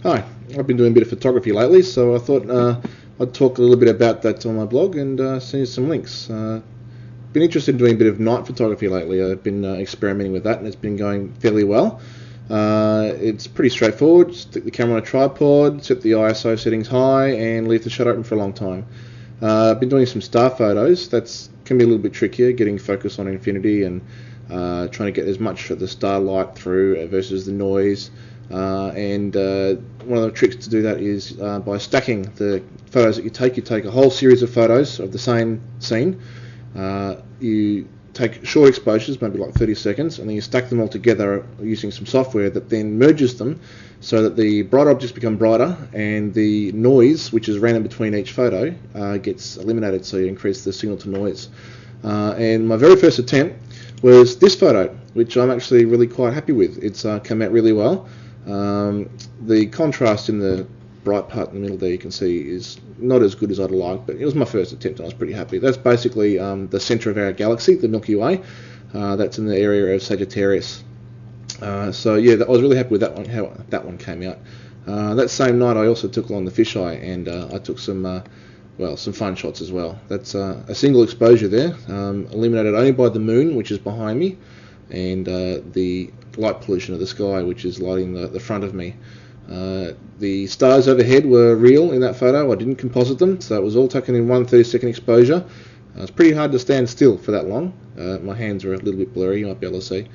Hi, I've been doing a bit of photography lately, so I thought I'd talk a little bit about that on my blog and send you some links. Been interested in doing a bit of night photography lately. I've been experimenting with that, and it's been going fairly well. It's pretty straightforward. Stick the camera on a tripod, set the ISO settings high, and leave the shutter open for a long time. I've been doing some star photos. That's can be a little bit trickier, getting focus on infinity and trying to get as much of the starlight through versus the noise. And one of the tricks to do that is by stacking the photos that you take. You take a whole series of photos of the same scene. You take short exposures, maybe like 30 seconds, and then you stack them all together using some software that then merges them so that the bright objects become brighter and the noise, which is random between each photo, gets eliminated, so you increase the signal to noise. And my very first attempt was this photo, which I'm actually really quite happy with. It's come out really well. The contrast in the bright part in the middle there, you can see, is not as good as I'd like, but it was my first attempt and I was pretty happy. That's basically the centre of our galaxy, the Milky Way. That's in the area of Sagittarius. So yeah, I was really happy with that one, how that one came out. That same night I also took along the fisheye, and I took some some fun shots as well. That's a single exposure there, illuminated only by the moon, which is behind me, and the light pollution of the sky, which is lighting the front of me. The stars overhead were real in that photo. I didn't composite them, so it was all taken in one 30-second exposure. It's pretty hard to stand still for that long. My hands are a little bit blurry, you might be able to see,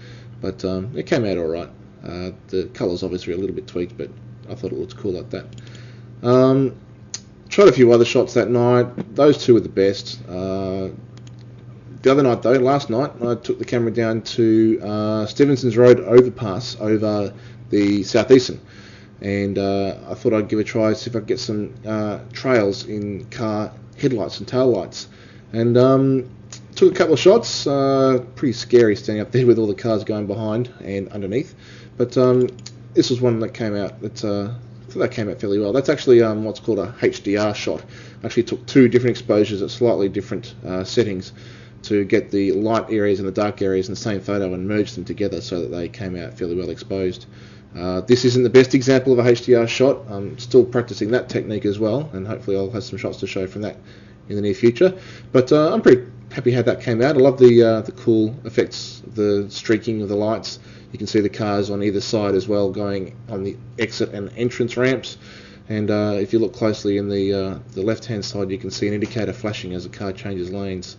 but it came out alright. The colours obviously are a little bit tweaked, but I thought it looked cool like that. Tried a few other shots that night. Those two were the best. The other night, though, last night, I took the camera down to Stevenson's Road overpass over the southeastern, and I thought I'd give it a try, see if I could get some trails in car headlights and tail lights. And took a couple of shots. Pretty scary standing up there with all the cars going behind and underneath. But this was one that came out. I thought that came out fairly well. That's actually what's called a HDR shot. I actually took two different exposures at slightly different settings to get the light areas and the dark areas in the same photo and merge them together so that they came out fairly well exposed. This isn't the best example of a HDR shot. I'm still practicing that technique as well, and hopefully I'll have some shots to show from that in the near future. But I'm pretty happy how that came out. I love the cool effects, the streaking of the lights. You can see the cars on either side as well going on the exit and entrance ramps. And if you look closely in the left-hand side, you can see an indicator flashing as the car changes lanes.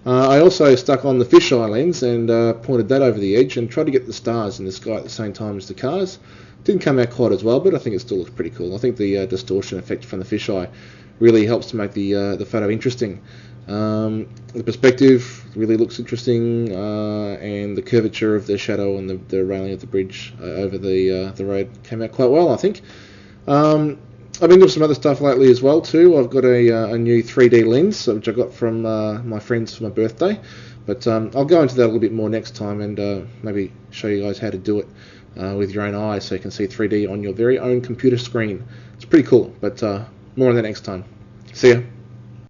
I also stuck on the fisheye lens and pointed that over the edge and tried to get the stars in the sky at the same time as the cars. Didn't come out quite as well, but I think it still looks pretty cool. I think the distortion effect from the fisheye really helps to make the photo interesting. The perspective really looks interesting, and the curvature of the shadow and the railing of the bridge over the road came out quite well, I think. I've been doing some other stuff lately as well too. I've got a new 3D lens which I got from my friends for my birthday, but I'll go into that a little bit more next time and maybe show you guys how to do it with your own eyes so you can see 3D on your very own computer screen. It's pretty cool, but more on that next time. See ya.